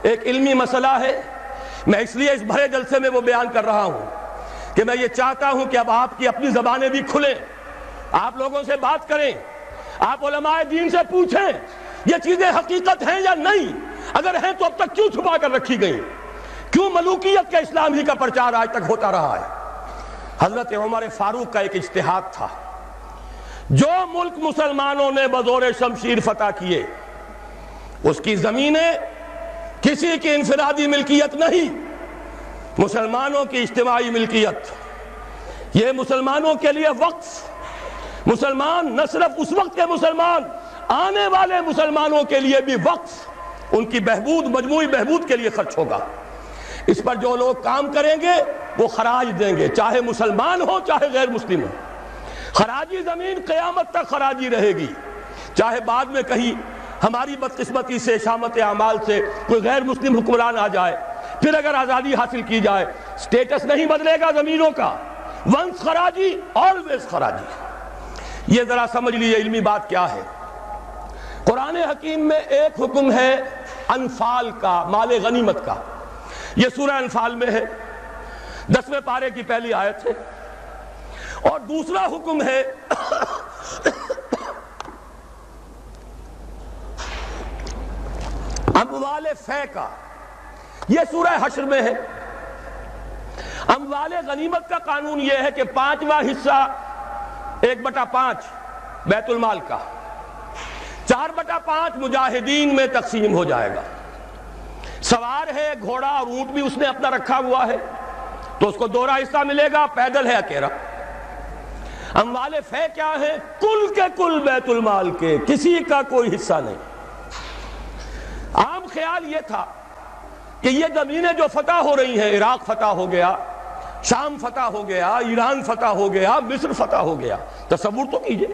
ایک علمی مسئلہ ہے، میں اس لیے اس بھرے جلسے میں وہ بیان کر رہا ہوں کہ میں یہ چاہتا ہوں کہ اب آپ کی اپنی زبانیں بھی کھلیں، آپ لوگوں سے بات کریں، آپ علماء دین سے پوچھیں یہ چیزیں حقیقت ہیں یا نہیں، اگر ہیں تو اب تک کیوں چھپا کر رکھی گئی، کیوں ملوکیت کا اسلام ہی کا پرچار آج تک ہوتا رہا ہے۔ حضرت عمر فاروق کا ایک اجتہاد تھا، جو ملک مسلمانوں نے بزور شمشیر فتح کیے اس کی زمینیں کسی کی انفرادی ملکیت نہیں، مسلمانوں کی اجتماعی ملکیت، یہ مسلمانوں کے لیے وقف، مسلمان نہ صرف اس وقت کے مسلمان، آنے والے مسلمانوں کے لیے بھی وقف، ان کی بہبود، مجموعی بہبود کے لیے خرچ ہوگا۔ اس پر جو لوگ کام کریں گے وہ خراج دیں گے، چاہے مسلمان ہو چاہے غیر مسلم ہو۔ خراجی زمین قیامت تک خراجی رہے گی، چاہے بعد میں کہیں ہماری بدقسمتی سے، شامت اعمال سے کوئی غیر مسلم حکمران آ جائے، پھر اگر آزادی حاصل کی جائے، سٹیٹس نہیں بدلے گا زمینوں کا، ونس خراجی آلویز خراجی۔ یہ ذرا سمجھ لیجیے علمی بات کیا ہے۔ قرآن حکیم میں ایک حکم ہے انفال کا، مال غنیمت کا، یہ سورہ انفال میں ہے، 10ویں پارے کی پہلی آیت ہے، اور دوسرا حکم ہے اموال فے کا، یہ سورہ حشر میں ہے۔ اموال غنیمت کا قانون یہ ہے کہ 5واں حصہ 1/5 بیت المال کا، 4/5 مجاہدین میں تقسیم ہو جائے گا۔ سوار ہے گھوڑا اور اونٹ بھی اس نے اپنا رکھا ہوا ہے تو اس کو دوہرا حصہ ملے گا، پیدل ہے اکیلا۔ اموال فے کیا ہے؟ کل کے کل بیت المال کے، کسی کا کوئی حصہ نہیں۔ عام خیال یہ تھا کہ یہ زمینیں جو فتح ہو رہی ہیں، عراق فتح ہو گیا، شام فتح ہو گیا، ایران فتح ہو گیا، مصر فتح ہو گیا، تصور تو کیجئے،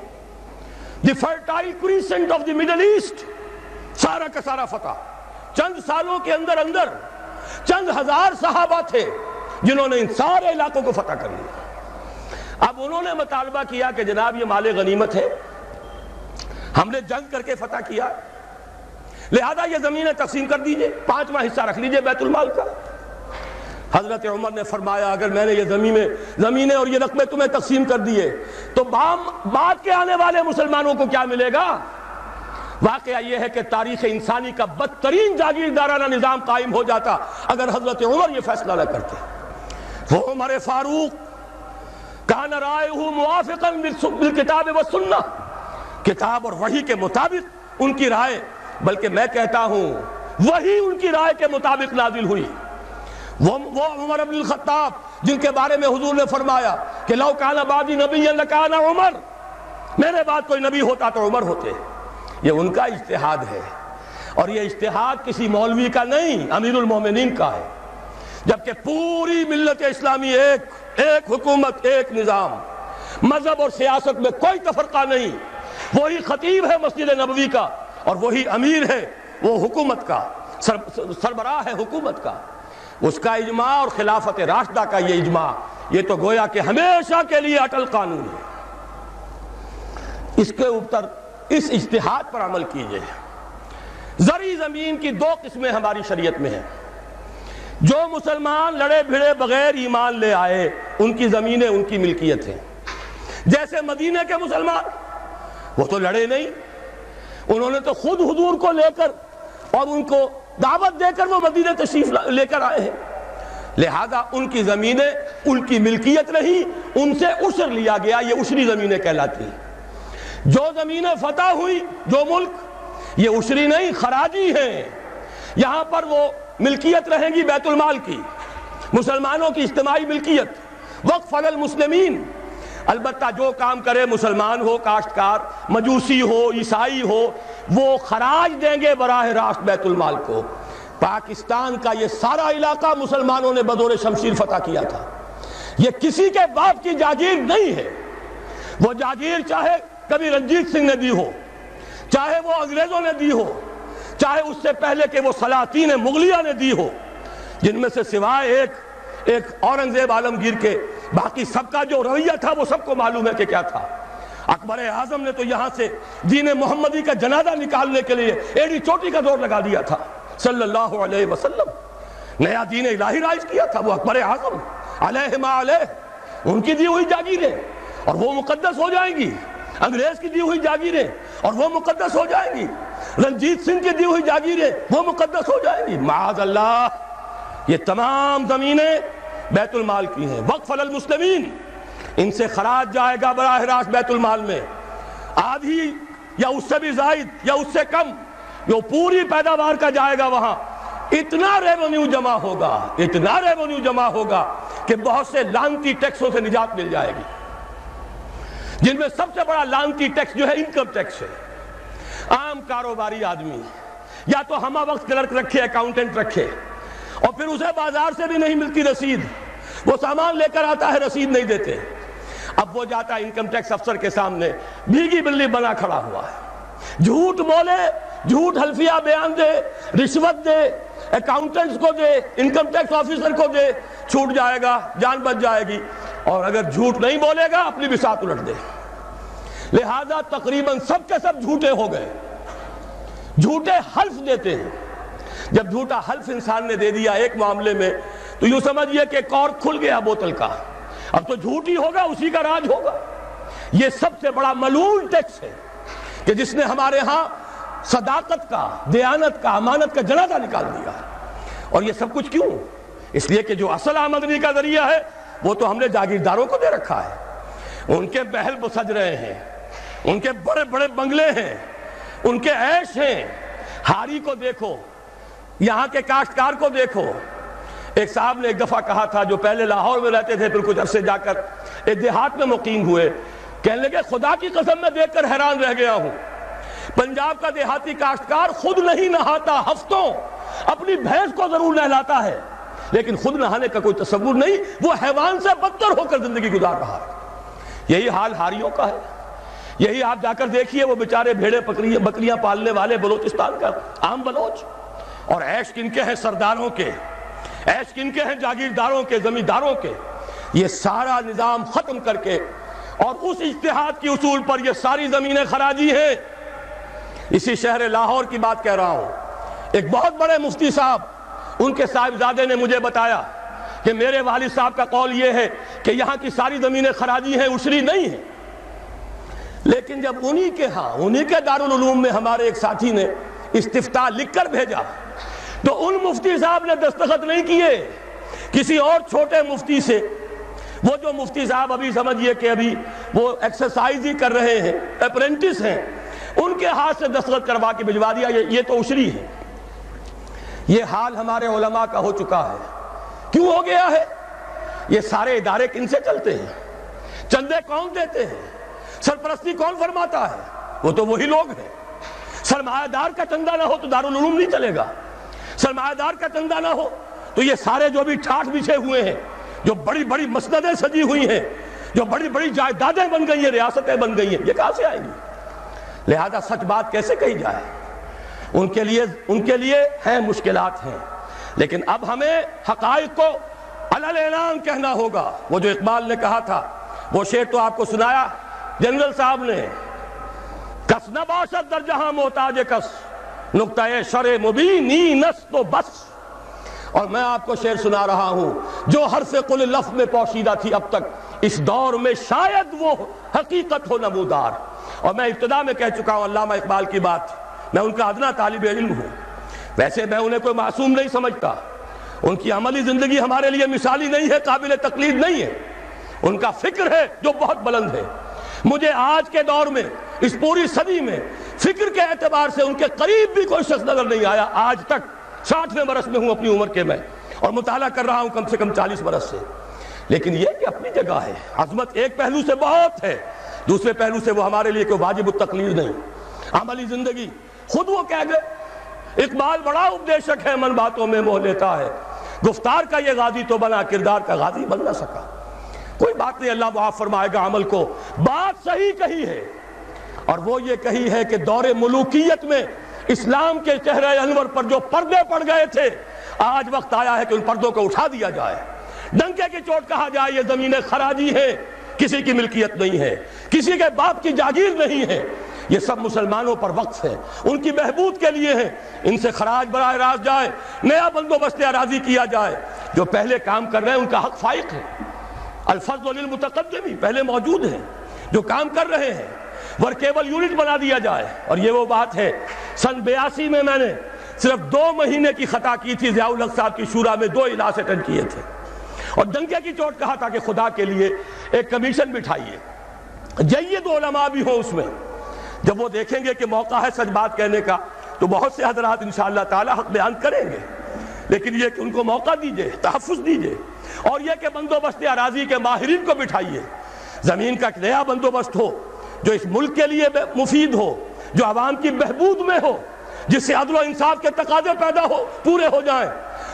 the fertile crescent of the Middle East, سارا کا سارا فتح۔ چند سالوں کے اندر اندر چند ہزار صحابہ تھے جنہوں نے ان سارے علاقوں کو فتح کر لیا۔ اب انہوں نے مطالبہ کیا کہ جناب یہ مال غنیمت ہے، ہم نے جنگ کر کے فتح کیا، لہذا یہ زمینیں تقسیم کر دیجئے، 5واں حصہ رکھ لیجئے بیت المال کا۔ حضرت عمر نے فرمایا اگر میں نے یہ زمینیں اور یہ رقمیں تمہیں تقسیم کر دیے تو بعد کے آنے والے مسلمانوں کو کیا ملے گا؟ واقعہ یہ ہے کہ تاریخ انسانی کا بدترین جاگیردارانہ نظام قائم ہو جاتا اگر حضرت عمر یہ فیصلہ نہ کرتے۔ وہ عمر فاروق کان رائہ موافقا بالکتاب والسنہ، کتاب اور وحی کے مطابق ان کی رائے، بلکہ میں کہتا ہوں وہی ان کی رائے کے مطابق نازل ہوئی۔ وہ عمر بن الخطاب جن کے بارے میں حضور نے فرمایا کہ لو کان بعدی نبی لکان عمر، میرے بعد کوئی نبی ہوتا تو عمر ہوتے، یہ ان کا اجتہاد ہے، اور یہ اجتہاد کسی مولوی کا نہیں، امیر المومنین کا ہے۔ جبکہ پوری ملت اسلامی ایک حکومت، ایک نظام، مذہب اور سیاست میں کوئی تفرقہ نہیں، وہی خطیب ہے مسجد نبوی کا اور وہی امیر ہے وہ حکومت کا، سربراہ ہے حکومت کا، اس کا اجماع اور خلافت راشدہ کا یہ اجماع، یہ تو گویا کہ ہمیشہ کے لیے اٹل قانون ہے۔ اس کے اوپر اس اجتہاد پر عمل کیجئے۔ زرعی زمین کی 2 قسمیں ہماری شریعت میں ہیں۔ جو مسلمان لڑے بھڑے بغیر ایمان لے آئے ان کی زمینیں ان کی ملکیت ہیں، جیسے مدینے کے مسلمان، وہ تو لڑے نہیں، انہوں نے تو خود حضور کو لے کر اور ان کو دعوت دے کر وہ مدینے تشریف لے کر آئے ہیں، لہذا ان کی زمینیں ان کی ملکیت نہیں، ان سے عشر لیا گیا، یہ عشری زمینیں کہلاتی ہیں۔ جو زمینیں فتح ہوئی، جو ملک، یہ عشری نہیں خراجی ہیں، یہاں پر وہ ملکیت رہیں گی بیت المال کی، مسلمانوں کی اجتماعی ملکیت، وقف علی المسلمین۔ البتہ جو کام کرے مسلمان ہو، کاشتکار، مجوسی ہو، عیسائی ہو، وہ خراج دیں گے براہ راست بیت المال کو۔ پاکستان کا یہ سارا علاقہ مسلمانوں نے بزور شمشیر فتح کیا تھا، یہ کسی کے باپ کی جاگیر نہیں ہے۔ وہ جاگیر چاہے کبھی رنجیت سنگھ نے دی ہو، چاہے وہ انگریزوں نے دی ہو، چاہے اس سے پہلے کہ وہ سلاطین مغلیہ نے دی ہو، جن میں سے سوائے ایک اورنگزیب عالمگیر کے باقی سب کا جو رویہ تھا وہ سب کو معلوم ہے کہ کیا تھا۔ اکبر اعظم نے تو یہاں سے دین محمدی کا جنازہ نکالنے کے لیے ایڑی چوٹی کا زور لگا دیا تھا، صلی اللہ علیہ وسلم، نیا دین الہی رائج کیا تھا، وہ اکبر اعظم علیہ ما علیہ، ان کی دی ہوئی جاگیریں اور وہ مقدس ہو جائیں گی، انگریز کی دی ہوئی جاگیریں اور وہ مقدس ہو جائیں گی، رنجیت سنگھ کی دی ہوئی جاگیریں وہ مقدس ہو جائیں گی، معاذ اللہ۔ یہ تمام زمینیں بیت المال کی ہیں، وقف للمسلمین، ان سے خراج جائے گا براہ راست بیت المال میں، آدھی یا اس سے بھی زائد یا اس سے کم، جو پوری پیداوار کا جائے گا وہاں، اتنا ریونیو جمع ہوگا، اتنا ریونیو جمع ہوگا کہ بہت سے لعنتی ٹیکسوں سے نجات مل جائے گی، جن میں سب سے بڑا لعنتی ٹیکس جو ہے انکم ٹیکس ہے۔ عام کاروباری آدمی یا تو ہمہ وقت کلرک رکھے، اکاؤنٹنٹ رکھے، اور پھر اسے بازار سے بھی نہیں ملتی رسید، وہ سامان لے کر آتا ہے رسید نہیں دیتے، اب وہ جاتا ہے انکم ٹیکس افسر کے سامنے بھیگی بلی بنا کھڑا ہوا ہے، جھوٹ بولے، جھوٹ حلفیہ بیان دے، رشوت دے، اکاؤنٹنٹس کو دے، انکم ٹیکس آفیسر کو دے، چھوٹ جائے گا، جان بچ جائے گی، اور اگر جھوٹ نہیں بولے گا اپنی بساط الٹ دے۔ لہذا تقریباً سب کے سب جھوٹے ہو گئے، جھوٹے حلف دیتے ہیں۔ جب جھوٹا حلف انسان نے دے دیا ایک معاملے میں تو یوں سمجھئے کہ کارک کھل گیا بوتل کا، اب تو جھوٹ ہی ہوگا، اسی کا راج ہوگا۔ یہ سب سے بڑا ملعون ٹیکس ہے کہ جس نے ہمارے ہاں صداقت کا، دیانت کا، امانت کا جنازہ نکال دیا۔ اور یہ سب کچھ کیوں؟ اس لیے کہ جو اصل آمدنی کا ذریعہ ہے وہ تو ہم نے جاگیرداروں کو دے رکھا ہے، ان کے محل سج رہے ہیں، ان کے بڑے بڑے بنگلے ہیں، ان کے عیش ہیں۔ ہاری کو دیکھو، یہاں کے کاشتکار کو دیکھو۔ ایک صاحب نے ایک دفعہ کہا تھا، جو پہلے لاہور میں رہتے تھے پھر کچھ عرصے جا کر ایک دیہات میں مقیم ہوئے، کہنے لگے خدا کی قسم میں دیکھ کر حیران رہ گیا ہوں، پنجاب کا دیہاتی کاشتکار خود نہیں نہاتا، ہفتوں اپنی بھینس کو ضرور نہلاتا ہے، لیکن خود نہانے کا کوئی تصور نہیں، وہ حیوان سے بدتر ہو کر زندگی گزار رہا ہے۔ یہی حال ہاریوں کا ہے۔ یہی آپ جا کر دیکھیے، وہ بیچارے بھیڑیں بکریاں پالنے والے بلوچستان کا عام بلوچ، اور عیش کن کے ہیں سرداروں کے، عیش کن کے ہیں جاگیرداروں کے، زمینداروں کے۔ یہ سارا نظام ختم کر کے اور اس اجتہاد کی اصول پر یہ ساری زمینیں خراجی ہیں۔ اسی شہر لاہور کی بات کہہ رہا ہوں، ایک بہت بڑے مفتی صاحب، ان کے صاحبزادے نے مجھے بتایا کہ میرے والد صاحب کا قول یہ ہے کہ یہاں کی ساری زمینیں خراجی ہیں، عشری نہیں ہیں۔ لیکن جب انہی کے ہاں، انہی کے دارالعلوم میں ہمارے ایک ساتھی نے استفتاء لکھ کر بھیجا تو ان مفتی صاحب نے دستخط نہیں کیے، کسی اور چھوٹے مفتی سے، وہ جو مفتی صاحب ابھی سمجھئے کہ ابھی وہ ایکسرسائز ہی کر رہے ہیں، اپرینٹس ہیں، ان کے ہاتھ سے دستخط کروا کے بھجوا دیا، یہ تو عشری ہے۔ یہ حال ہمارے علماء کا ہو چکا ہے۔ کیوں ہو گیا ہے؟ یہ سارے ادارے کن سے چلتے ہیں؟ چندے کون دیتے ہیں؟ سرپرستی کون فرماتا ہے؟ وہ تو وہی لوگ ہیں۔ سرمایہ دار کا چندہ نہ ہو تو دارالعلوم نہیں چلے گا، سرمایہ دار کا چندہ نہ ہو تو یہ سارے جو بھی ٹھاٹھ بچھے ہوئے ہیں، جو بڑی بڑی مسندیں سجی ہوئی ہیں، جو بڑی بڑی جائیدادیں بن گئی ہیں، ریاستیں بن گئی ہیں، یہ کہاں سے آئیں گی؟ لہذا سچ بات کیسے کہی جائے؟ ان کے لیے ہیں مشکلات ہیں، لیکن اب ہمیں حقائق کو علل اعلان کہنا ہوگا۔ وہ جو اقبال نے کہا تھا، وہ شعر تو آپ کو سنایا جنرل صاحب نے، کس نہ باشد در جہاں محتاج کس، نقطہ شرع مبینی نس تو بس۔ اور میں آپ کو شعر سنا رہا ہوں جو حرف قل لفظ میں پوشیدہ تھی اب تک، اس دور میں شاید وہ حقیقت ہو نمودار۔ اور میں ابتدا میں کہہ چکا ہوں علامہ اقبال کی بات، میں ان کا ادنا طالب علم ہوں، ویسے میں انہیں کوئی معصوم نہیں سمجھتا، ان کی عملی زندگی ہمارے لیے مثالی نہیں ہے، قابل تقلید نہیں ہے، ان کا فکر ہے جو بہت بلند ہے۔ مجھے آج کے دور میں، اس پوری صدی میں، فکر کے اعتبار سے ان کے قریب بھی کوئی شخص نظر نہیں آیا آج تک۔ 60ویں برس میں ہوں اپنی عمر کے میں، اور مطالعہ کر رہا ہوں کم سے کم 40 برس سے۔ لیکن یہ کہ اپنی جگہ ہے، عظمت ایک پہلو سے بہت ہے، دوسرے پہلو سے وہ ہمارے لیے کوئی واجب التقلید نہیں۔ عملی زندگی خود وہ کہہ گئے، اقبال بڑا اپدیشک ہے، من باتوں میں موہ لیتا ہے، گفتار کا یہ غازی تو بنا، کردار کا غازی بن نہ سکا۔ کوئی بات نہیں، اللہ معاف فرمائے گا عمل کو۔ بات صحیح کہی ہے، اور وہ یہ کہی ہے کہ دور ملوکیت میں اسلام کے چہرے انور پر جو پردے پڑ گئے تھے، آج وقت آیا ہے کہ ان پردوں کو اٹھا دیا جائے، ڈنکے کی چوٹ کہا جائے یہ زمینیں خراجی ہیں، کسی کی ملکیت نہیں ہے، کسی کے باپ کی جاگیر نہیں ہے، یہ سب مسلمانوں پر وقف ہے، ان کی بہبود کے لیے ہیں۔ ان سے خراج براہ راست جائے، نیا بندوبست اراضی کیا جائے۔ جو پہلے کام کر رہے ہیں ان کا حق فائق ہے، الفضل للمتقدم پہلے موجود ہیں جو کام کر رہے ہیں، ورکیبل یونٹ بنا دیا جائے۔ اور یہ وہ بات ہے، سن 82 میں میں نے صرف 2 مہینے کی خطا کی تھی، ضیاء الحق صاحب کی شورا میں 2 اجلاس اٹینڈ کیے تھے، اور ڈنکے کی چوٹ کہا تھا کہ خدا کے لیے ایک کمیشن بٹھائیے، جید علماء بھی ہوں اس میں۔ جب وہ دیکھیں گے کہ موقع ہے سچ بات کہنے کا تو بہت سے حضرات انشاءاللہ تعالی حق بیان کریں گے، لیکن یہ کہ ان کو موقع دیجئے، تحفظ دیجئے، اور یہ کہ بندوبست اراضی کے ماہرین کو بٹھائیے، زمین کا ایک نیا بندوبست ہو جو اس ملک کے لیے مفید ہو، جو عوام کی بہبود میں ہو، جس سے عدل و انصاف کے تقاضے پیدا ہو پورے ہو جائیں،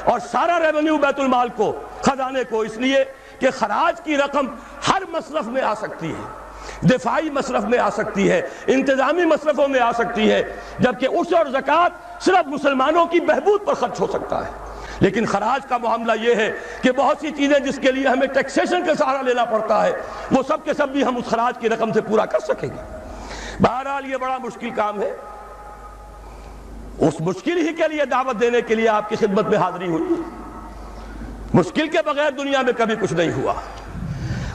اور سارا ریونیو بیت المال کو، خزانے کو، اس لیے کہ خراج کی رقم ہر مصرف میں آ سکتی ہے، دفاعی مصرف میں آ سکتی ہے، انتظامی مصرفوں میں آ سکتی ہے، جبکہ عشر اور زکوٰۃ صرف مسلمانوں کی بہبود پر خرچ ہو سکتا ہے۔ لیکن خراج کا معاملہ یہ ہے کہ بہت سی چیزیں جس کے لیے ہمیں ٹیکسیشن کا سہارا لینا پڑتا ہے، وہ سب کے سب بھی ہم اس خراج کی رقم سے پورا کر سکیں گے۔ بہرحال یہ بڑا مشکل کام ہے، اس مشکل ہی کے لیے دعوت دینے کے لیے آپ کی خدمت میں حاضری ہوئی۔ مشکل کے بغیر دنیا میں کبھی کچھ نہیں ہوا،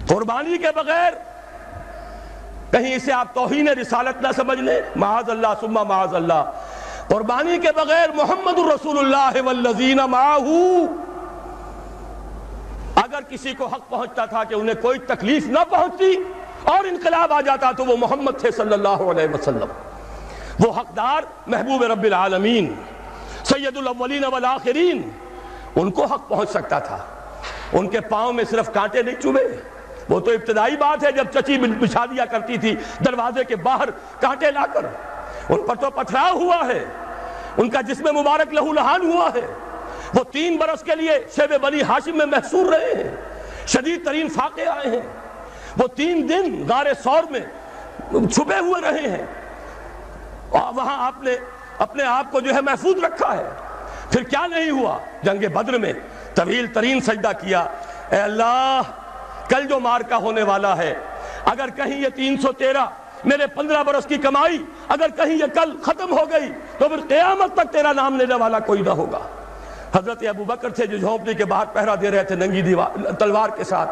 قربانی کے بغیر کہیں اسے آپ توہین رسالت نہ سمجھ لیں، معاذ اللہ ثم معاذ اللہ، قربانی کے بغیر محمد الرسول اللہ والذین معہ، اگر کسی کو حق پہنچتا تھا کہ انہیں کوئی تکلیف نہ پہنچتی اور انقلاب آ جاتا تو وہ محمد تھے صلی اللہ علیہ وسلم، وہ حقدار محبوب رب العالمین سید الاولین والآخرین، ان کو حق پہنچ سکتا تھا۔ ان کے پاؤں میں صرف کانٹے نہیں چبھے، وہ تو ابتدائی بات ہے جب چچی بچھا دیا کرتی تھی دروازے کے باہر کانٹے لا کر، ان پر تو پتھراؤ ہوا ہے، ان کا جسم مبارک لہو لہان ہوا ہے، وہ 3 برس کے لیے شیب بنی ہاشم میں محصور رہے ہیں، شدید ترین فاقے آئے ہیں، وہ 3 دن غار ثور میں چھپے ہوئے رہے ہیں، اور وہاں آپ نے اپنے آپ کو جو ہے محفوظ رکھا ہے۔ پھر کیا نہیں ہوا؟ جنگ بدر میں طویل ترین سجدہ کیا، اے اللہ کل جو مارکہ ہونے والا ہے، اگر کہیں یہ 313 میرے 15 برس کی کمائی اگر کہیں یہ کل ختم ہو گئی تو پھر قیامت تک تیرا نام لینے والا کوئی نہ ہوگا۔ حضرت ابو بکر تھے جو جھونپڑی کے باہر پہرا دے رہے تھے ننگی تلوار کے ساتھ،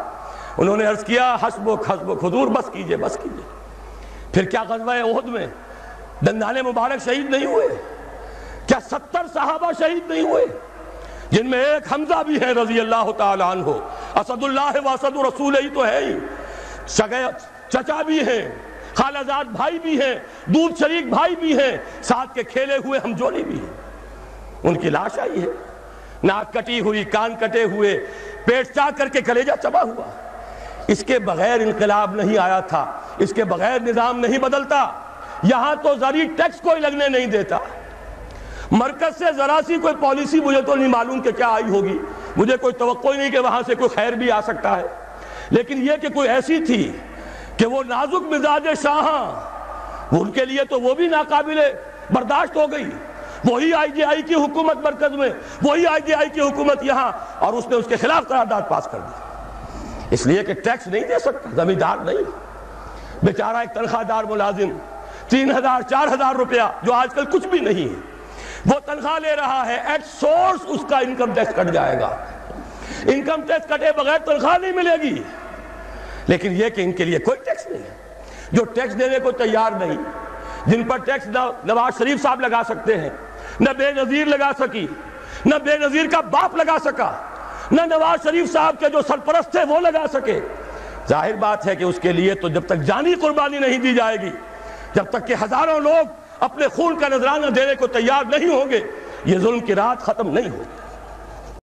انہوں نے عرض کیا حسبک حسبک، حضور بس کیجئے بس کیجئے۔ پھر کیا غزوہ احد میں دندان مبارک شہید نہیں ہوئے؟ کیا 70 صحابہ شہید نہیں ہوئے؟ جن میں ایک حمزہ بھی ہے رضی اللہ تعالیٰ عنہ، اسد اللہ و اسد رسول ہی تو ہے ہی، چچا بھی ہیں، خالہ زاد بھائی بھی ہیں، دودھ شریک بھائی بھی ہیں، ساتھ کے کھیلے ہوئے ہم جولی بھی ہیں۔ ان کی لاش آئی ہے، ناک کٹی ہوئی، کان کٹے ہوئے، پیٹ چاک کر کے کلیجہ چبا ہوا۔ اس کے بغیر انقلاب نہیں آیا تھا، اس کے بغیر نظام نہیں بدلتا۔ یہاں تو زرعی ٹیکس کوئی لگنے نہیں دیتا، مرکز سے ذرا سی کوئی پالیسی مجھے تو نہیں معلوم کہ کیا آئی ہوگی، مجھے کوئی توقع نہیں کہ وہاں سے کوئی خیر بھی آ سکتا ہے، لیکن یہ کہ کوئی ایسی تھی کہ وہ نازک مزاج شاہاں، وہ ان کے لیے تو وہ بھی ناقابل برداشت ہو گئی۔ وہی آئی جے آئی کی حکومت مرکز میں، وہی آئی جے آئی کی حکومت یہاں، اور اس نے اس کے خلاف قرارداد پاس کر دی، اس لیے کہ ٹیکس نہیں دے سکتا، زمیندار نہیں، بیچارہ ایک تنخواہ دار ملازم 3000 4000 روپیہ جو آج کل کچھ بھی نہیں ہے، وہ تنخواہ لے رہا ہے، ایٹ سورس اس کا انکم ٹیکس کٹ جائے گا، انکم ٹیکس کٹے بغیر تنخواہ نہیں ملے گی۔ لیکن یہ کہ ان کے لیے کوئی ٹیکس نہیں ہے، جو ٹیکس دینے کو تیار نہیں، جن پر ٹیکس نواز شریف صاحب لگا سکتے ہیں، نہ بے نظیر لگا سکی، نہ بے نظیر کا باپ لگا سکا، نہ نواز شریف صاحب کے جو سرپرست تھے وہ لگا سکے۔ ظاہر بات ہے کہ اس کے لیے تو جب تک جانی قربانی نہیں دی جائے گی، جب تک کہ ہزاروں لوگ اپنے خون کا نذرانہ دینے کو تیار نہیں ہوں گے، یہ ظلم کی رات ختم نہیں ہوگی۔